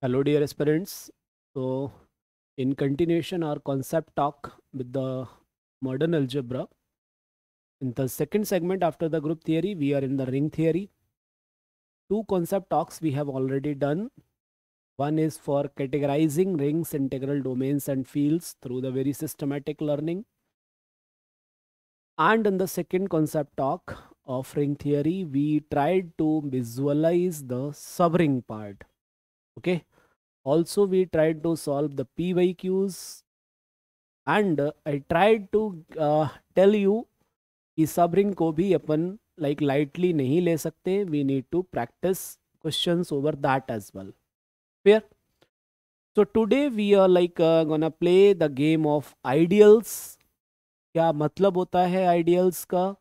Hello, dear aspirants. So, in continuation, our concept talk with the modern algebra. In the second segment after the group theory, we are in the ring theory. Two concept talks we have already done. One is for categorizing rings, integral domains, and fields through the very systematic learning. And in the second concept talk of ring theory, we tried to visualize the subring part. Okay. Also, we tried to solve the PYQs and I tried to tell you कि subring को भी अपन like lightly नहीं ले सकते. We need to practise questions over that as well. Clear? So today we are like gonna play the game of ideals. क्या मतलब होता है आइडियल्स का?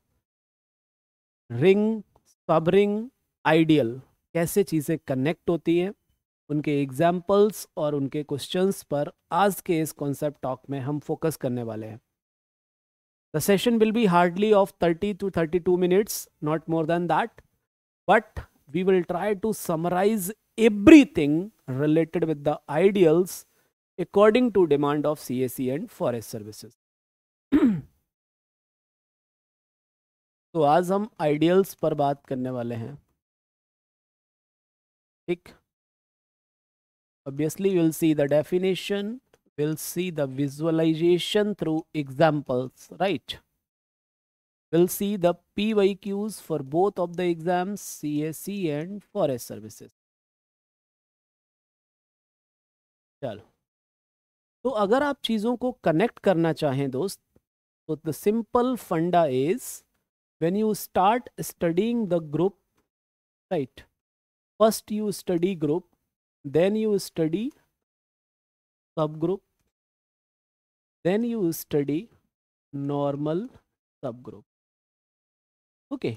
रिंग, सबरिंग, आइडियल कैसे चीज़ें कनेक्ट होती हैं, उनके एग्जाम्पल्स और उनके क्वेश्चंस पर आज के इस कॉन्सेप्ट टॉक में हम फोकस करने वाले हैं. The session will be hardly of 30 to 32 minutes, not more than that, but we will try to summarize everything related with the ideals according to demand of CSE and forest services. तो आज हम ideals पर बात करने वाले हैं. ठीक. Obviously, we'll see the definition, we'll see the visualization through examples, right? We'll see the PYQs for both of the exams, CSE and forest services. चलो, तो अगर आप चीज़ों को कनेक्ट करना चाहें दोस्त, तो द सिंपल फंडा is when you start studying the group, right? First you study group, then you study subgroup, then you study normal subgroup. Okay,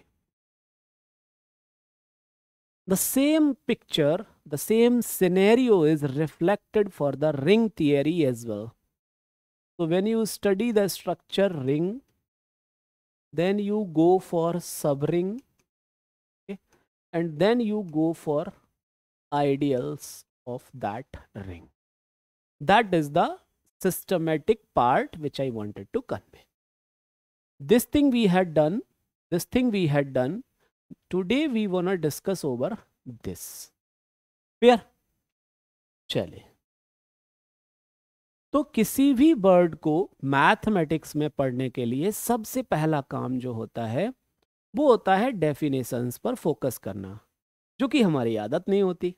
the same picture, the same scenario is reflected for the ring theory as well. So when you study the structure ring, then you go for subring, okay? And then you go for ideals of that ring. That is the systematic part which I wanted to convey. This thing we had done. Today we wanna discuss over this. Clear? चलिए, तो किसी भी word को mathematics में पढ़ने के लिए सबसे पहला काम जो होता है वो होता है डेफिनेशंस पर फोकस करना, जो कि हमारी आदत नहीं होती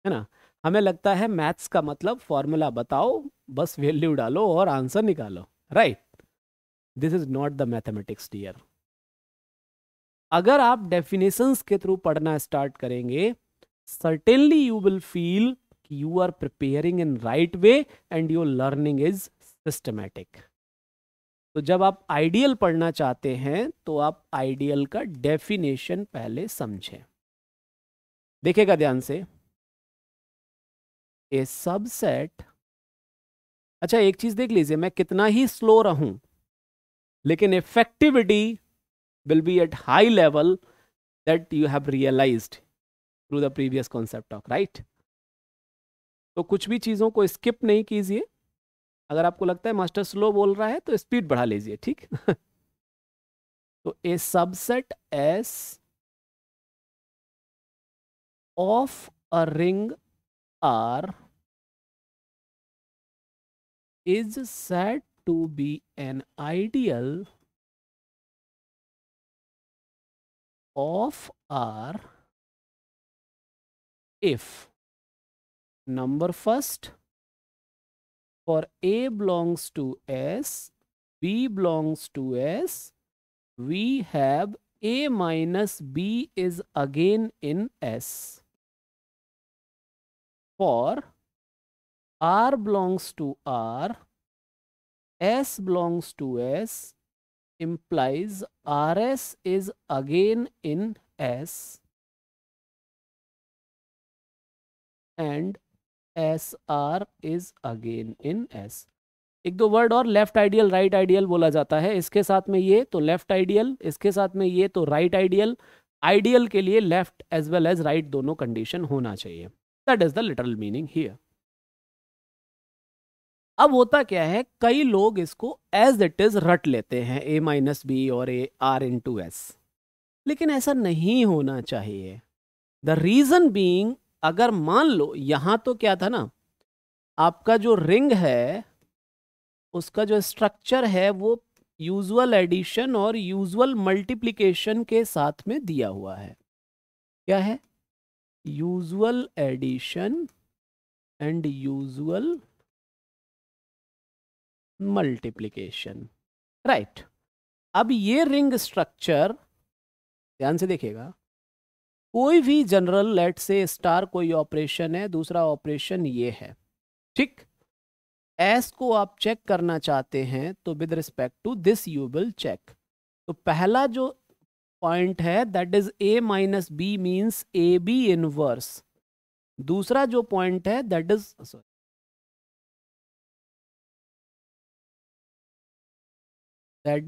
है ना. हमें लगता है मैथ्स का मतलब फॉर्मूला बताओ, बस वैल्यू डालो और आंसर निकालो, right? This is not the mathematics dear. अगर आप डेफिनेशंस के थ्रू पढ़ना स्टार्ट करेंगे, सर्टेनली यू विल फील कि you are preparing in right way and your learning is systematic. तो जब आप आइडियल पढ़ना चाहते हैं तो आप आइडियल का डेफिनेशन पहले समझें. देखेगा ध्यान से. ए सबसेट, अच्छा एक चीज देख लीजिए, मैं कितना ही स्लो रहूं लेकिन effectivity will be at high level that you have realised through the previous concept of, right? तो कुछ भी चीजों को स्किप नहीं कीजिए. अगर आपको लगता है मास्टर स्लो बोल रहा है तो स्पीड बढ़ा लीजिए, ठीक? तो a subset S of a ring R is said to be an ideal of R if number first, for A belongs to S, B belongs to S, we have A minus B is again in S. For R belongs to R, S belongs to S, implies RS is again in S, and SR is again in S. एक दो word और, left ideal right ideal बोला जाता है. इसके साथ में ये तो लेफ्ट आइडियल, इसके साथ में ये तो राइट आइडियल. आइडियल के लिए left as well as right दोनों कंडीशन होना चाहिए. That is the literal meaning here. अब होता क्या है, कई लोग इसको एज इट इज रट लेते हैं, a माइनस बी और a r इंटू एस, लेकिन ऐसा नहीं होना चाहिए। द रीजन बीइंग, अगर मान लो यहां तो क्या था ना, आपका जो रिंग है उसका जो स्ट्रक्चर है वो यूजुअल एडिशन और यूजुअल मल्टीप्लिकेशन के साथ में दिया हुआ है। क्या है? Usual addition and usual multiplication, right. अब ये रिंग स्ट्रक्चर ध्यान से देखिएगा, कोई भी जनरल लेट से स्टार कोई ऑपरेशन है, दूसरा ऑपरेशन ये है, ठीक। एस को आप चेक करना चाहते हैं तो with respect to this you will check. तो पहला जो पॉइंट है that is a minus B means A B inverse. दूसरा जो पॉइंट है that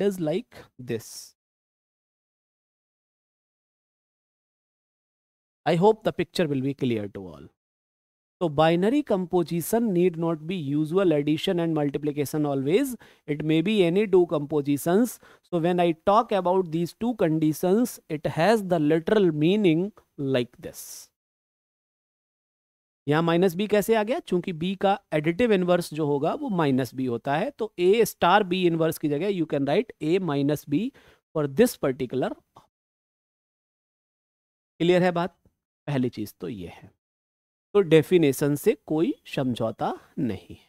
is like this. I hope the picture will be clear to all. So binary composition need not be usual addition and multiplication always. It may be any two compositions. So when I talk about these two conditions, it has the literal meaning like this. यहाँ minus B कैसे आ गया? चूंकि B का additive inverse जो होगा वो minus B होता है, तो ए स्टार बी इनवर्स की जगह you can write A minus B for this particular. Clear है बात? पहली चीज तो ये है। तो डेफिनेशन से कोई समझौता नहीं है।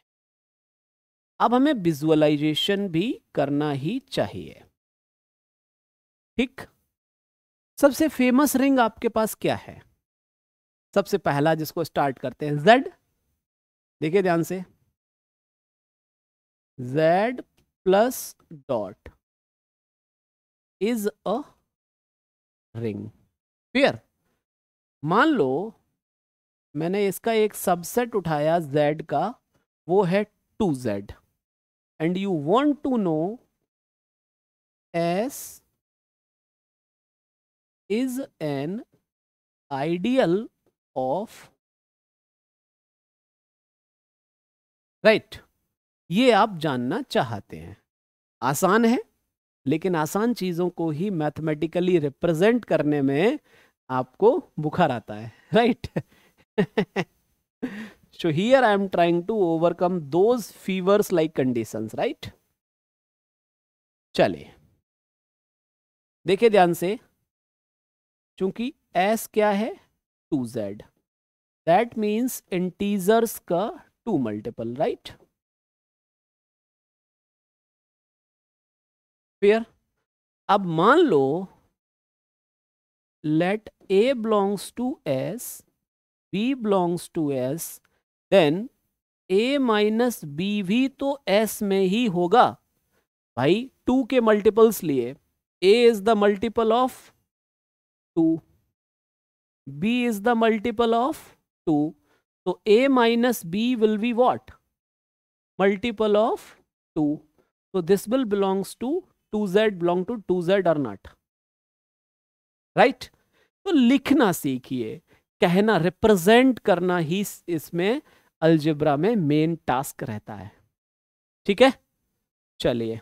अब हमें विजुअलाइजेशन भी करना ही चाहिए, ठीक। सबसे फेमस रिंग आपके पास क्या है? सबसे पहला जिसको स्टार्ट करते हैं Z। देखिए ध्यान से, Z plus dot is a ring. Clear? मान लो मैंने इसका एक सबसेट उठाया Z का, वो है 2Z, and you want to know S is an ideal of, right. ये आप जानना चाहते हैं। आसान है, लेकिन आसान चीजों को ही मैथमेटिकली रिप्रेजेंट करने में आपको बुखार आता है, right. So here I am trying to overcome those fevers like conditions, right. चलिए देखिए ध्यान से, चूंकि S क्या है? 2Z, दैट मीन्स इंटीजर्स का 2 मल्टीपल, राइट। फिर अब मान लो let A belongs to S, B belongs to S, then A minus B भी तो S में ही होगा भाई। 2 के मल्टीपल्स लिए, A is the multiple of 2, B is the multiple of 2. So A minus B will be what? Multiple of 2. So this will belongs to 2Z, belong to 2Z or not? Right? तो लिखना सीखिए, कहना, represent करना ही इसमें algebra में main task रहता है, ठीक है। चलिए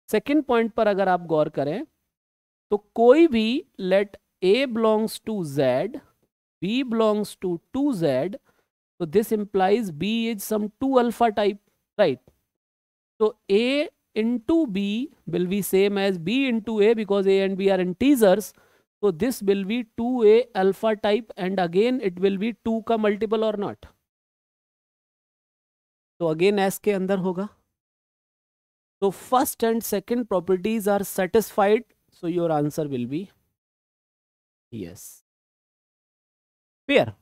सेकंड पॉइंट पर अगर आप गौर करें तो कोई भी late A belongs to Z, B belongs to 2Z, so this implies B is some 2 alpha type, right? So A into B will be same as B into A because A and B are integers. So this will be 2A alpha type, and again it will be 2 का multiple or not? तो again S के अंदर होगा। So first and second properties are satisfied, so your answer will be yes. Fair.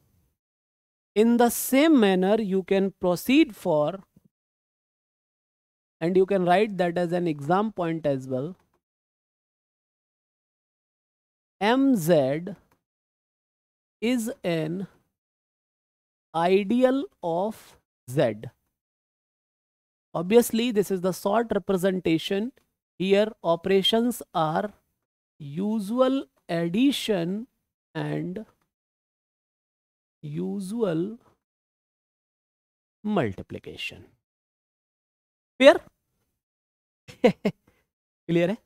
In the same manner, you can proceed for, and you can write that as an exam point as well. MZ is an ideal of Z. Obviously, this is the short representation. Here, operations are usual addition and usual multiplication. Clear? Clear है?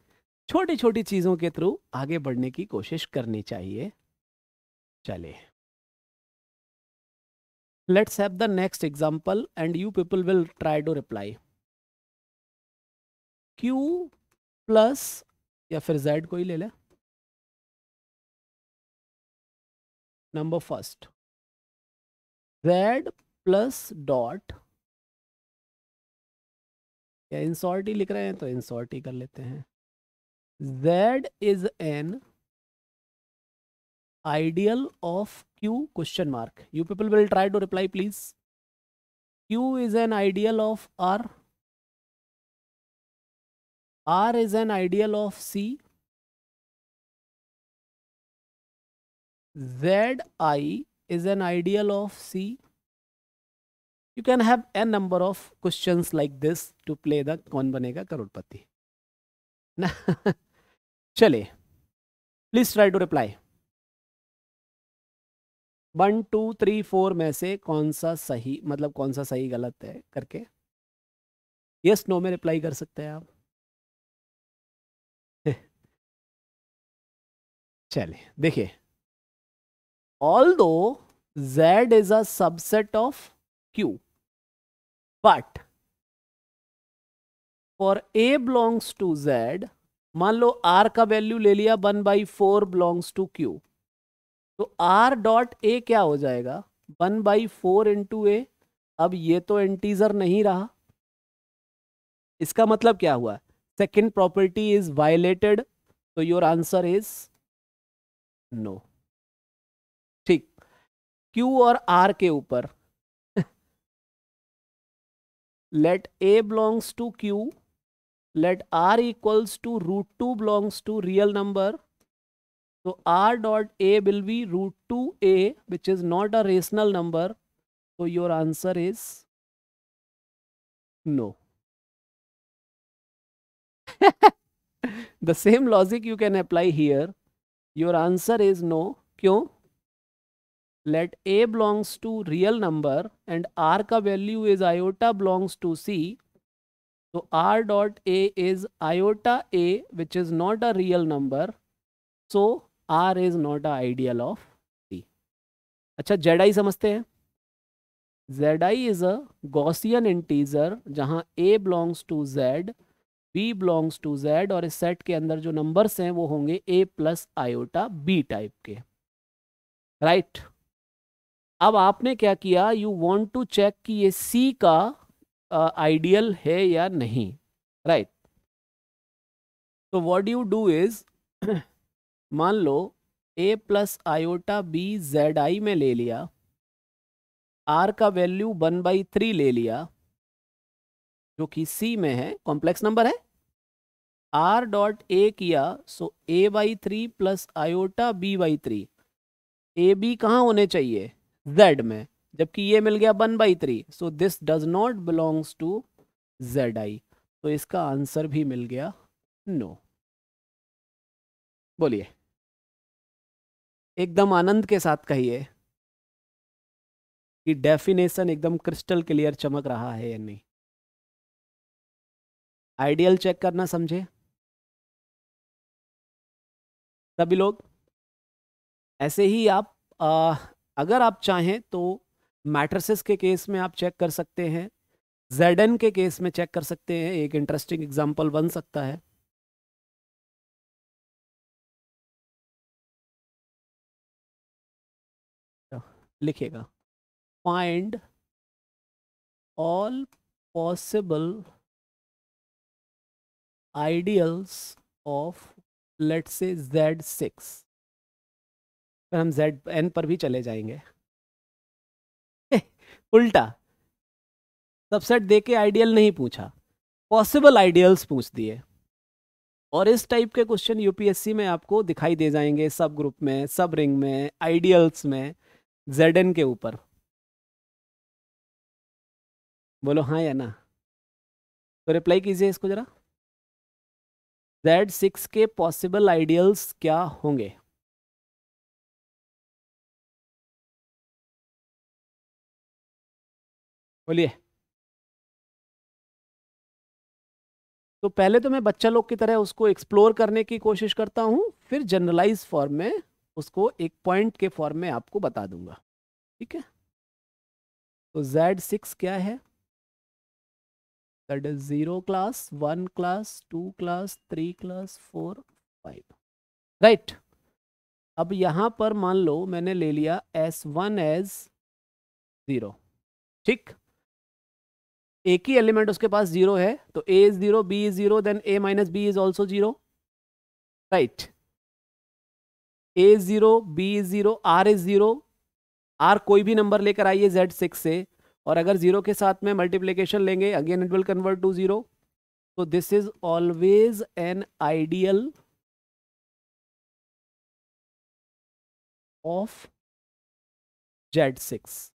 छोटी छोटी चीजों के through आगे बढ़ने की कोशिश करनी चाहिए। चलिए, let's have the next example and you people will try to reply. Q plus, या फिर Z कोई ले ले, number first, Z plus dot, या इंसॉर्ट ही लिख रहे हैं तो इंसॉर्ट ही कर लेते हैं। Z is an ideal of Q question mark. You people will try to reply please. Q is an ideal of R. R is an ideal of C. Zi is an ideal of C. You can have n number of questions like this to play the कौन बनेगा करोड़पति ना। चलिए, please try to reply. 1 2 3 4 में से कौन सा सही, मतलब कौन सा सही गलत है करके यस नो में रिप्लाई कर सकते हैं आप। चलिए देखिए, although Z is a subset of Q, but for A belongs to Z, मान लो R का वैल्यू ले लिया 1/4 belongs to Q, तो R डॉट A क्या हो जाएगा 1/4 इंटू A। अब ये तो इंटीजर नहीं रहा, इसका मतलब क्या हुआ, सेकेंड प्रॉपर्टी इज वायलेटेड, तो योर आंसर इज नो। ठीक, Q और R के ऊपर let A belongs to Q, let R equals to √2 belongs to real number, so R dot A will be √2A, which is not a rational number, so your answer is no. The same logic you can apply here. Your answer is no. क्यों? Let A belongs to real number and R का value is iota belongs to C. So R dot A is iota A, which is not a real number. So R is not a ideal of C. अच्छा, Zi समझते हैं। Zi is a Gaussian integer जहाँ A belongs to Z, B belongs to Z, और इस set के अंदर जो numbers हैं वो होंगे A plus iota B type के, राइट। अब आपने क्या किया, यू वांट टू चेक कि ये C का आइडियल है या नहीं, राइट। तो व्हाट यू डू इज, मान लो A plus iota B Zi में ले लिया, R का वैल्यू 1/3 ले लिया जो कि C में है, कॉम्प्लेक्स नंबर है। R डॉट A किया, so A/3 plus iota B/3। A B कहाँ होने चाहिए, Z में, जबकि ये मिल गया 1/3, so this does not belongs to Zi, तो इसका आंसर भी मिल गया नो। बोलिए, एकदम आनंद के साथ कहिए कि डेफिनेशन एकदम क्रिस्टल क्लियर चमक रहा है या नहीं। आइडियल चेक करना समझे सभी लोग। ऐसे ही आप अगर आप चाहें तो मैट्रिसेस के केस में आप चेक कर सकते हैं, Zn के केस में चेक कर सकते हैं, एक इंटरेस्टिंग एग्जांपल बन सकता है। लिखिएगा, find all possible ideals of let's say Z6, फिर हम Zn पर भी चले जाएंगे। उल्टा, सबसेट देके आइडियल नहीं पूछा, पॉसिबल आइडियल्स पूछ दिए। और इस टाइप के क्वेश्चन यूपीएससी में आपको दिखाई दे जाएंगे, सब ग्रुप में, सब रिंग में, आइडियल्स में, Zn के ऊपर। बोलो हाँ या ना, तो रिप्लाई कीजिए इसको जरा। Z6 के पॉसिबल आइडियल्स क्या होंगे? बोलिए। तो पहले तो मैं बच्चा लोग की तरह उसको एक्सप्लोर करने की कोशिश करता हूँ, फिर जनरलाइज फॉर्म में उसको एक पॉइंट के फॉर्म में आपको बता दूंगा। ठीक है। तो Z6 क्या है? That is 0 class, 1 class, 2 class, 3 class, 4, 5। Right. अब यहां पर मान लो मैंने ले लिया S1 एज 0। ठीक। एक ही एलिमेंट उसके पास 0 है, तो A is 0, B is 0, then A minus B is also 0। Right. A is 0, B is 0, R is 0। R कोई भी नंबर लेकर आइए Z6 से, और अगर 0 के साथ में मल्टीप्लीकेशन लेंगे, again it will convert to 0। तो this is always an ideal of Z6।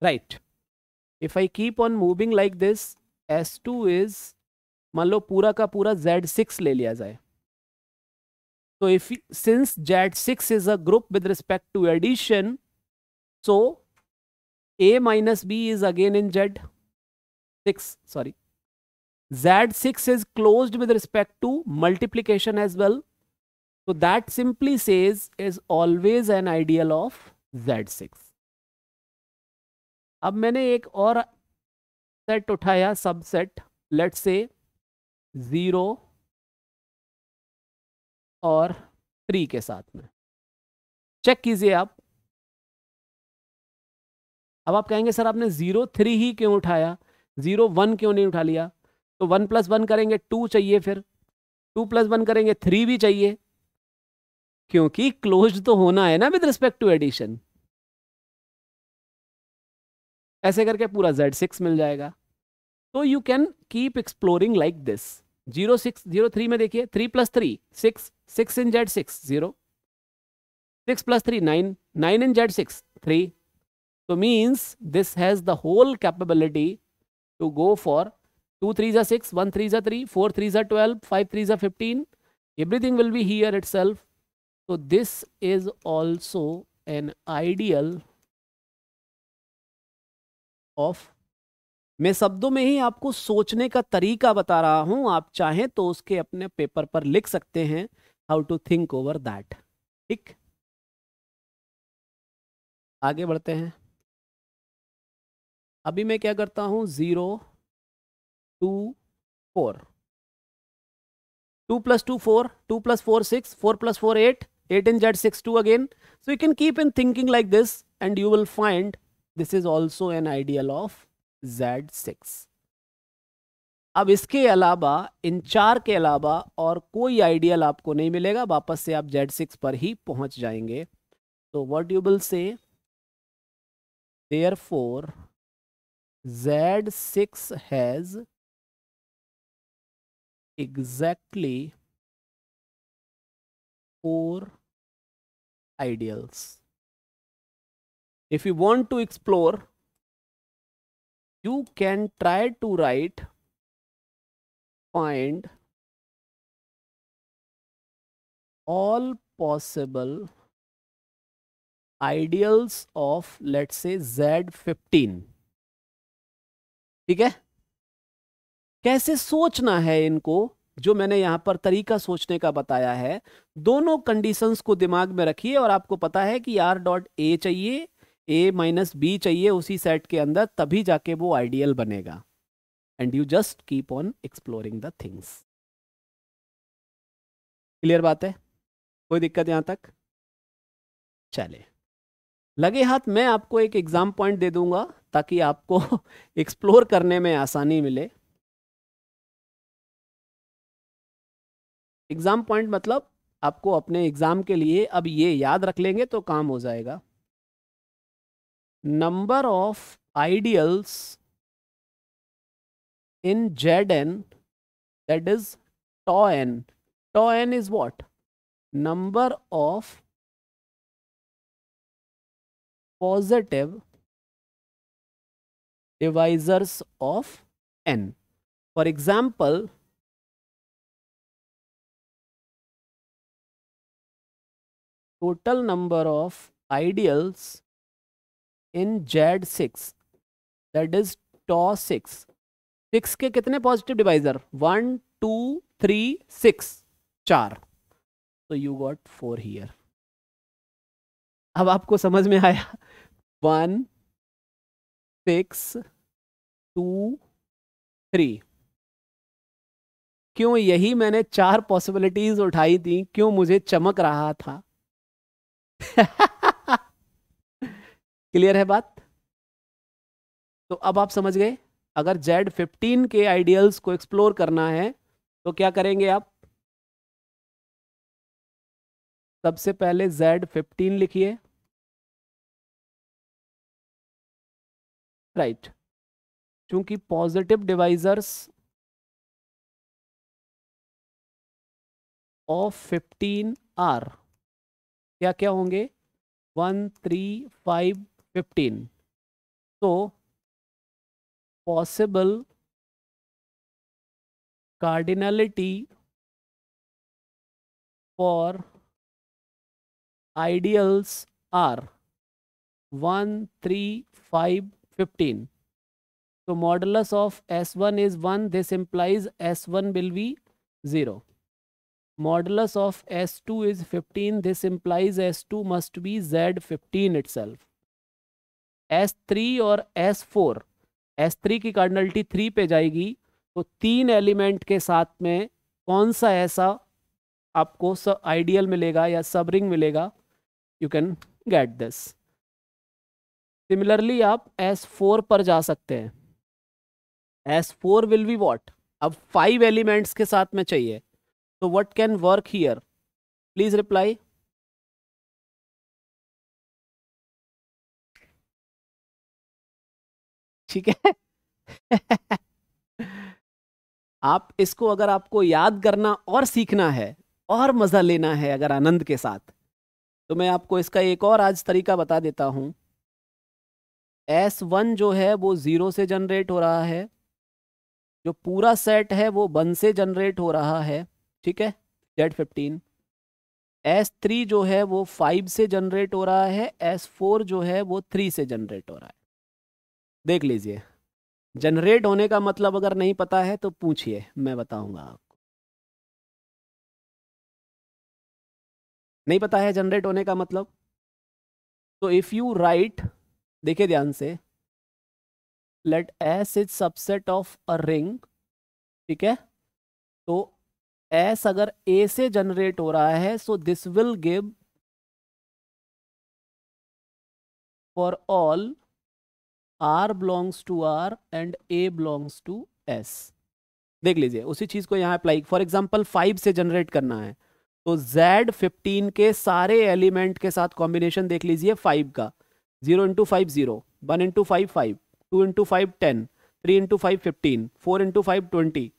Right. If I keep on moving like this, S2 is, मान लो पूरा का पूरा Z6 ले लिया जाए, तो if since Z6 is a group with respect to addition, so A minus B is again in Z6, sorry, Z6 is closed with respect to multiplication as well, so that simply says is always an ideal of Z6। अब मैंने एक और set उठाया, subset, let's say 0 और 3 के साथ में। Check कीजिए आप। अब आप कहेंगे सर आपने 0 3 ही क्यों उठाया, 0 1 क्यों नहीं उठा लिया? तो 1 प्लस 1 करेंगे 2 चाहिए, फिर 2 प्लस 1 करेंगे 3 भी चाहिए, क्योंकि क्लोज्ड तो होना है ना विद रिस्पेक्ट टू एडिशन। ऐसे करके पूरा Z6 मिल जाएगा। तो you can keep exploring like this. 0 6 0 3 में देखिए, 3 plus 3 6, 6 in Z6 0, 6 plus 3 9, 9 in Z6 3। So means this has the whole capability to go for 2 3s are 6, 1 3s are 3, 4 3s are 12, 5 3s are 15. Everything will be here itself. So this is also an ideal of, मैं शब्दों में ही आपको सोचने का तरीका बता रहा हूं, आप चाहें तो उसके अपने पेपर पर लिख सकते हैं, how to think over that. ठीक। आगे बढ़ते हैं। अभी मैं क्या करता हूं, 0 2 4, 2 plus 2 4, 2 plus 4 6, 4 plus 4 8, 8 in Z6 2 again. So you can keep in thinking like this and you will find this is also an ideal of Z6। अब इसके अलावा, इन चार के अलावा और कोई आइडियल आपको नहीं मिलेगा, वापस से आप Z6 पर ही पहुंच जाएंगे। तो what you will say, therefore Z6 has exactly 4 ideals। If you want to explore, you can try to write, find all possible ideals of, let's say, Z15। ठीक है। कैसे सोचना है इनको, जो मैंने यहां पर तरीका सोचने का बताया है, दोनों कंडीशंस को दिमाग में रखिए और आपको पता है कि R डॉट ए चाहिए, A माइनस बी चाहिए उसी सेट के अंदर, तभी जाके वो आइडियल बनेगा। And you just keep on exploring the things. Clear बात है? कोई दिक्कत यहां तक? चले, लगे हाथ मैं आपको एक एग्जाम पॉइंट दे दूंगा ताकि आपको एक्सप्लोर करने में आसानी मिले। एग्जाम पॉइंट मतलब आपको अपने एग्जाम के लिए अब ये याद रख लेंगे तो काम हो जाएगा। Number of ideals in Zn, that is tau n। tau n is what? Number of positive divisors of n। For example, total number of ideals in Z6, that is टॉ 6 के कितने पॉजिटिव डिवाइजर? 1 2 3 6, 4, तो you got 4 here. अब आपको समझ में आया? 1 6 2 3। क्यों यही मैंने 4 पॉसिबिलिटीज उठाई थी, क्यों मुझे चमक रहा था। क्लियर है बात? तो अब आप समझ गए, अगर Z15 के आइडियल्स को एक्सप्लोर करना है तो क्या करेंगे आप? सबसे पहले Z15 लिखिए, राइट। क्योंकि पॉजिटिव डिवाइजर्स ऑफ 15 आर क्या क्या होंगे? 1 3 5 15। तो possible cardinality for ideals are 1 3 5 15। So modulus of S1 is 1. This implies S1 will be 0. Modulus of S2 is 15. This implies S2 must be Z15 itself. S3 और S4, S3 की cardinality 3 पे जाएगी, तो 3 element के साथ में कौन सा ऐसा आपको आइडियल मिलेगा या सब रिंग मिलेगा? You can get this. Similarly आप S4 पर जा सकते हैं। S4 will be what? अब 5 एलिमेंट्स के साथ में चाहिए, तो what can work here? Please reply. ठीक है। आप इसको अगर आपको याद करना और सीखना है और मजा लेना है अगर आनंद के साथ, तो मैं आपको इसका एक और आज तरीका बता देता हूं। S1 जो है वो 0 से जनरेट हो रहा है, जो पूरा सेट है वो 1 से जनरेट हो रहा है, ठीक है, Z15। S3 जो है वो 5 से जनरेट हो रहा है, S4 जो है वो 3 से जनरेट हो रहा है। देख लीजिए, जनरेट होने का मतलब अगर नहीं पता है तो पूछिए, मैं बताऊंगा आपको। नहीं पता है जनरेट होने का मतलब? तो इफ यू राइट, देखिए ध्यान से, let S is subset of a ring, ठीक है, तो S अगर A से जनरेट हो रहा है, so this will give for all R belongs to R and A belongs to S। देख लीजिए, उसी चीज को यहाँ अप्लाई, फॉर एग्जाम्पल 5 से जनरेट करना है, तो Z15 के सारे एलिमेंट के साथ कॉम्बिनेशन देख लीजिए 5 का। 0 into 5 0, 1 into 5 5, 2 into 5 10, 3 into 5 15, 4 into 5 20,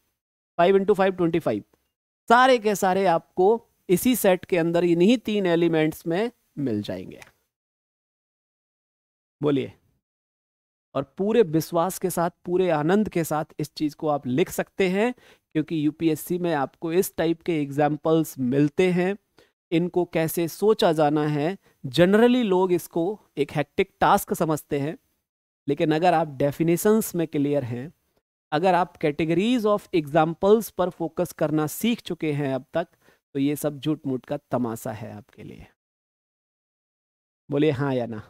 5 into 5 25। सारे के सारे आपको इसी सेट के अंदर इन्हीं 3 एलिमेंट्स में मिल जाएंगे। बोलिए। और पूरे विश्वास के साथ, पूरे आनंद के साथ इस चीज को आप लिख सकते हैं, क्योंकि यूपीएससी में आपको इस टाइप के एग्जाम्पल्स मिलते हैं। इनको कैसे सोचा जाना है, जनरली लोग इसको एक हेक्टिक टास्क समझते हैं, लेकिन अगर आप डेफिनेशंस में क्लियर हैं, अगर आप कैटेगरीज ऑफ एग्जाम्पल्स पर फोकस करना सीख चुके हैं अब तक, तो ये सब झूठ मूठ का तमाशा है आपके लिए। बोलिए हाँ या ना।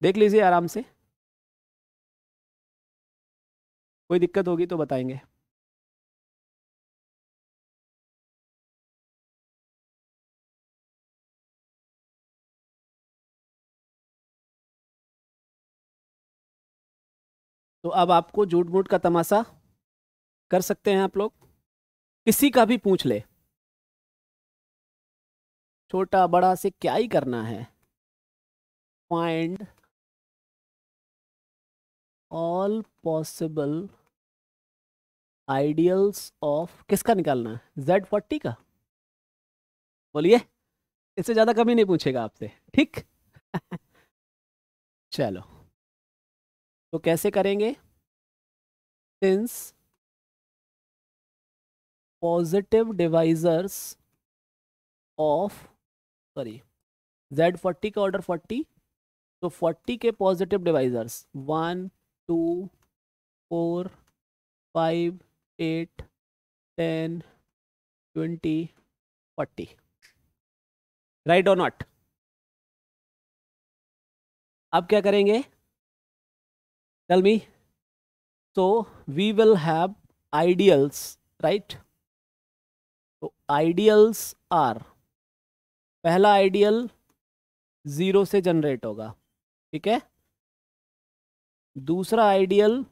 देख लीजिए आराम से, कोई दिक्कत होगी तो बताएंगे। तो अब आपको झूठ मूठ का तमाशा कर सकते हैं आप लोग, किसी का भी पूछ ले, छोटा बड़ा से क्या ही करना है। Find all possible ideals of, किसका निकालना है? Z40 का। बोलिए, इससे ज्यादा कभी नहीं पूछेगा आपसे, ठीक। चलो, तो कैसे करेंगे? Since positive divisors of, sorry, Z40 का ऑर्डर 40, तो 40 के पॉजिटिव डिवाइजर्स 1 2 4 5 8 10 20 40, राइट और नॉट? अब क्या करेंगे, tell me. So we will have ideals, right? तो ideals are, पहला आइडियल 0 से जनरेट होगा, ठीक है। दूसरा आइडियल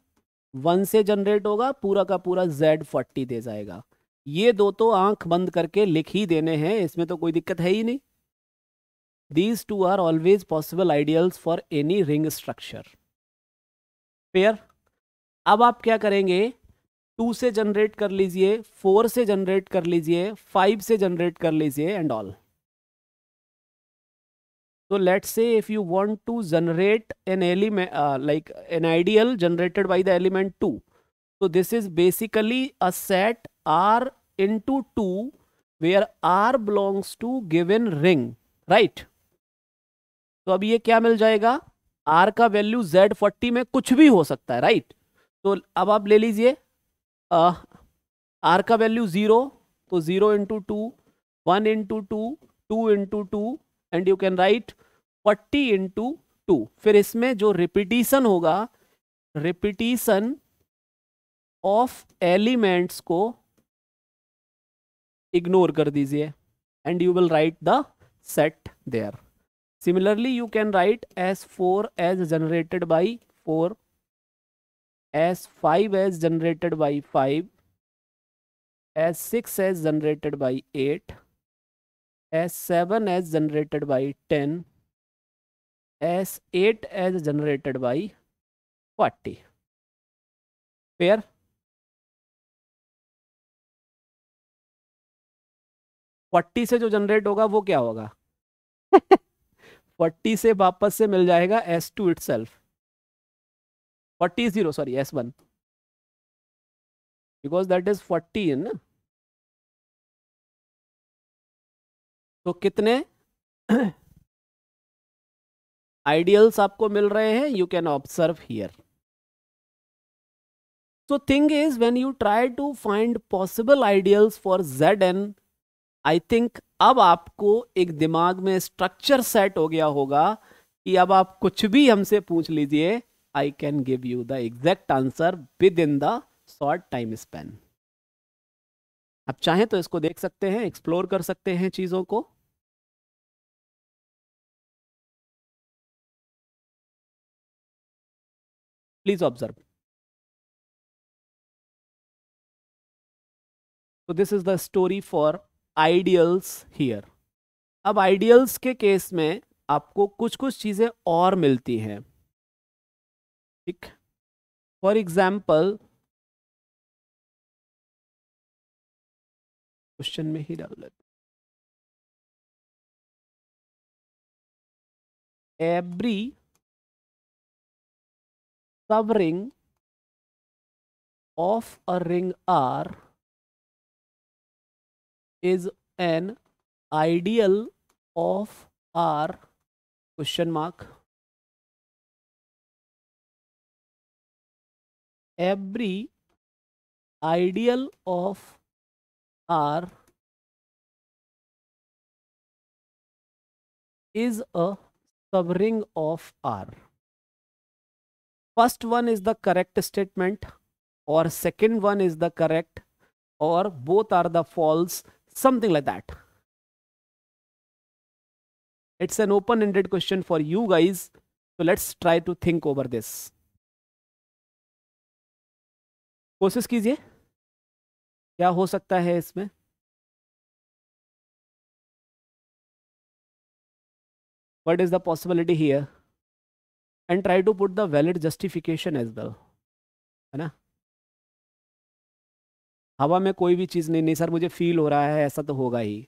1 से जनरेट होगा, पूरा का पूरा Z40 दे जाएगा। ये दो तो आंख बंद करके लिख ही देने हैं, इसमें तो कोई दिक्कत है ही नहीं। These two are always possible ideals for any ring structure. Fair? अब आप क्या करेंगे, 2 से जनरेट कर लीजिए, 4 से जनरेट कर लीजिए, 5 से जनरेट कर लीजिए and all. So let's say if you want to generate an element like an ideal generated by the element 2, so this is basically a set R into 2 where R belongs to given ring, right? तो अब ये क्या मिल जाएगा, R का value Z40 में कुछ भी हो सकता है, राइट? तो अब आप ले लीजिए R का वैल्यू 0, तो 0 into 2, 1 into 2, 2 into 2 and you can write 40 into 2। फिर इसमें जो रिपीटिशन होगा, रिपीटिशन ऑफ एलिमेंट्स को इग्नोर कर दीजिए and you will write the set there. Similarly you can write S4 as generated by 4, S5 as generated by 5, S6 as generated by 8, S7 as generated by 10, S8 as generated by 40. Fair? Forty से जो generate होगा वो क्या होगा 40 से वापस से मिल जाएगा S2 itself, 40 0 sorry S1, because that is 40 है ना। तो कितने आइडियल्स आपको मिल रहे हैं, you can observe here. So thing is when you try to find possible ideals for Zn, I think अब आपको एक दिमाग में स्ट्रक्चर सेट हो गया होगा कि अब आप कुछ भी हमसे पूछ लीजिए, I can give you the exact answer with in the short time span. आप चाहें तो इसको देख सकते हैं, एक्सप्लोर कर सकते हैं चीजों को। Please observe. तो this is the story for ideals here. अब आइडियल्स के केस में आपको कुछ कुछ चीजें और मिलती हैं, ठीक। फॉर एग्जाम्पल क्वेश्चन में ही डाल लेते, एवरी सब ring of a ring R is an ideal of R question mark, every ideal of R is a subring of R. First one is the correct statement, or second one is the correct, or both are the false, something like that. It's an open-ended question for you guys, so let's try to think over this. कोशिश कीजिए क्या हो सकता है इसमें। What is the possibility here? And try to put the valid justification as well, है ना। हवा में कोई भी चीज़ नहीं, नहीं सर मुझे फील हो रहा है, ऐसा तो होगा ही।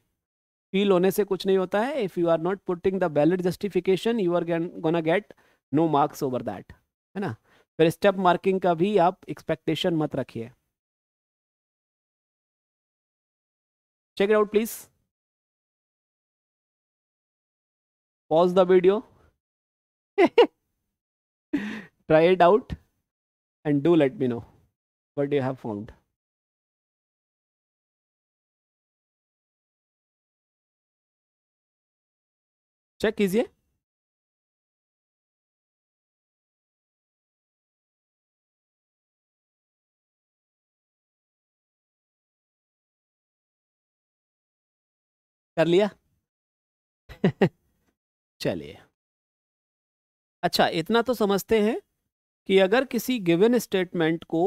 फील होने से कुछ नहीं होता है। If you are not putting the valid justification you are gonna get no marks over that, है ना। फिर स्टेप मार्किंग का भी आप एक्सपेक्टेशन मत रखिए। Check it out please, pause the video, try it out and do let me know what you have found. Check कीजिए. कर लिया. चलिए. अच्छा, इतना तो समझते हैं कि अगर किसी गिवन स्टेटमेंट को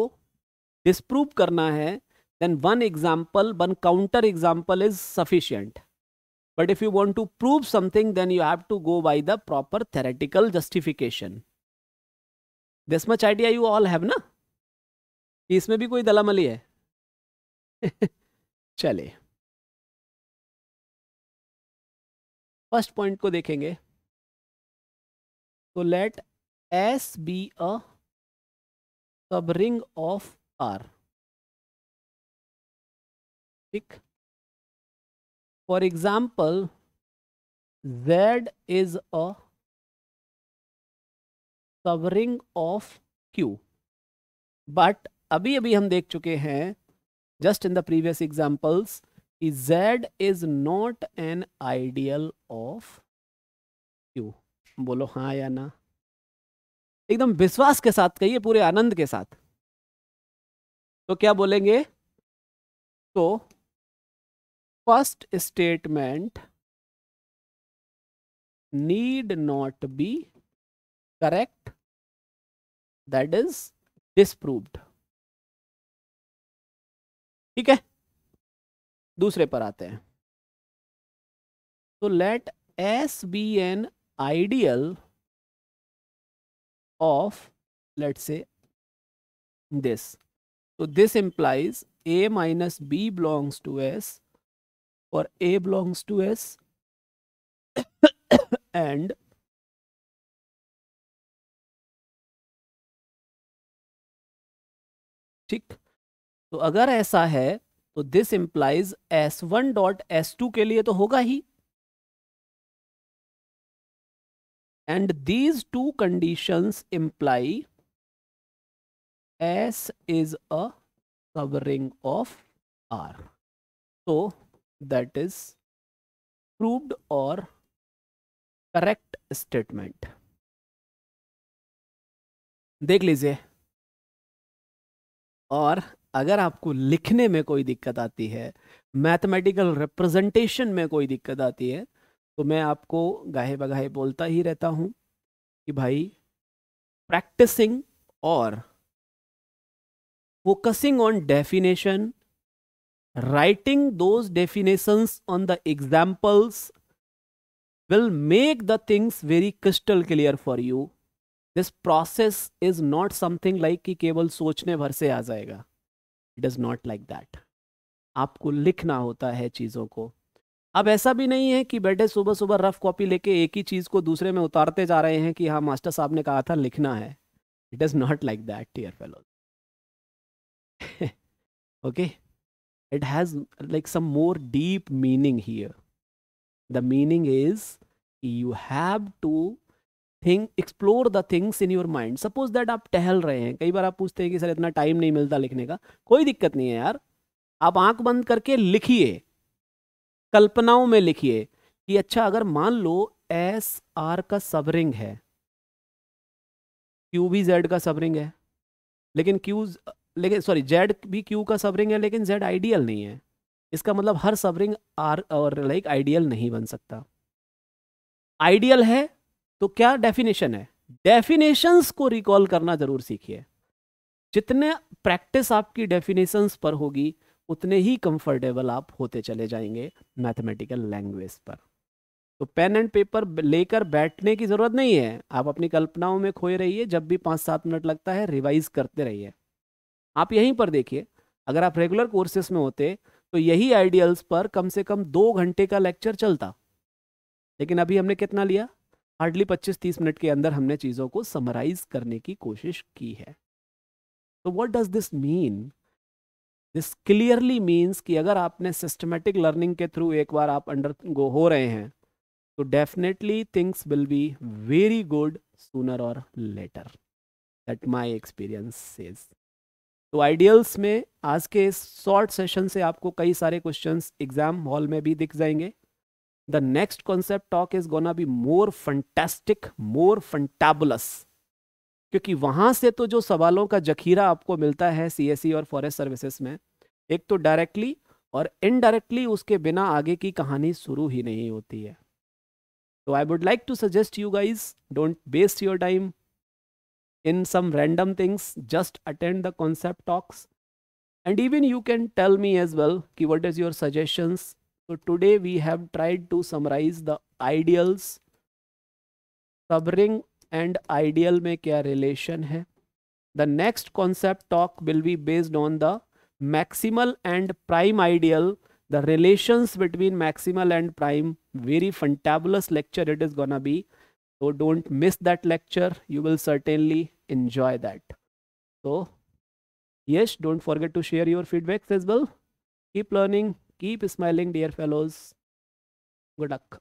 डिस्प्रूव करना है, then one counter example is sufficient. But if you want to prove something, then you have to go by the proper theoretical justification. This much idea you all have ना, कि इसमें भी कोई दलामली है. चलिए, फर्स्ट पॉइंट को देखेंगे. तो late S be a subring of R. ठीक. For example, Z is a subring of Q. But अभी अभी हम देख चुके हैं just in the previous examples कि Z is not an ideal of Q. बोलो हाँ या ना. एकदम विश्वास के साथ कहिए, पूरे आनंद के साथ. तो क्या बोलेंगे? तो first statement need not be correct, that is disproved. ठीक है. दूसरे पर आते हैं. तो let S be an ideal of, let's say, this. So this implies A minus B belongs to S, or A belongs to S, and ठीक. तो अगर ऐसा है तो this implies S1 dot S2 के लिए तो होगा ही. And these two conditions imply S is a covering of R. So that is proved or correct statement. देख लीजिए. और अगर आपको लिखने में कोई दिक्कत आती है, मैथमेटिकल रिप्रेजेंटेशन में कोई दिक्कत आती है, तो मैं आपको गाहे बगाहे बोलता ही रहता हूं कि भाई, प्रैक्टिसिंग और focusing on definition, writing those definitions on the examples will make the things very crystal clear for you. This process is not something like कि केवल सोचने भर से आ जाएगा. It is not like that. आपको लिखना होता है चीज़ों को. अब ऐसा भी नहीं है कि बेटे सुबह सुबह रफ कॉपी लेके एक ही चीज़ को दूसरे में उतारते जा रहे हैं कि हाँ मास्टर साहब ने कहा था लिखना है. It is not like that, dear fellows. Okay? It has like some more deep meaning here. The meaning is you have to explore the things in your mind. Suppose that आप टहल रहे हैं. कई बार आप पूछते हैं कि सर इतना टाइम नहीं मिलता लिखने का. कोई दिक्कत नहीं है यार, आप आंख बंद करके लिखिए, कल्पनाओं में लिखिए कि अच्छा अगर मान लो एस आर का सबरिंग है, क्यू भी जेड का सबरिंग है, लेकिन सॉरी जेड भी क्यू का सबरिंग है, लेकिन जेड आइडियल नहीं है. इसका मतलब हर सबरिंग आर और लाइक आइडियल नहीं बन सकता. आइडियल है तो क्या डेफिनेशन है? डेफिनेशंस को रिकॉल करना जरूर सीखिए. जितने प्रैक्टिस आपकी डेफिनेशंस पर होगी उतने ही कंफर्टेबल आप होते चले जाएंगे मैथमेटिकल लैंग्वेज पर. तो पेन एंड पेपर लेकर बैठने की जरूरत नहीं है. आप अपनी कल्पनाओं में खोए रहिए. जब भी 5-7 मिनट लगता है रिवाइज करते रहिए. आप यहीं पर देखिए, अगर आप रेगुलर कोर्सेस में होते तो यही आइडियल्स पर कम से कम 2 घंटे का लेक्चर चलता. लेकिन अभी हमने कितना लिया? हार्डली 25-30 मिनट के अंदर हमने चीज़ों को समराइज करने की कोशिश की है. तो what does this mean? This clearly means कि अगर आपने सिस्टमेटिक लर्निंग के थ्रू एक बार आप अंडर गो हो रहे हैं तो definitely things will be very good sooner और later. That my experience says. तो आइडियल्स में आज के इस शॉर्ट सेशन से आपको कई सारे क्वेश्चंस एग्जाम हॉल में भी दिख जाएंगे। The next concept talk is gonna be more fantastic, more fantabulous, क्योंकि वहां से तो जो सवालों का जखीरा आपको मिलता है सीएसई और फॉरेस्ट सर्विसेज में, एक तो डायरेक्टली और इनडायरेक्टली उसके बिना आगे की कहानी शुरू ही नहीं होती है। तो I would like to suggest you guys, don't waste your time in some random things, just attend the concept talks, and even you can tell me as well ki what is your suggestions. So today we have tried to summarize the ideals, subring and ideal में क्या relation है. The next concept talk will be based on the maximal and prime ideal, the relations between maximal and prime. Very fantabulous lecture it is gonna be. So don't miss that lecture. You will certainly enjoy that. So yes, don't forget to share your feedbacks as well. Keep learning, keep smiling, dear fellows. Good luck.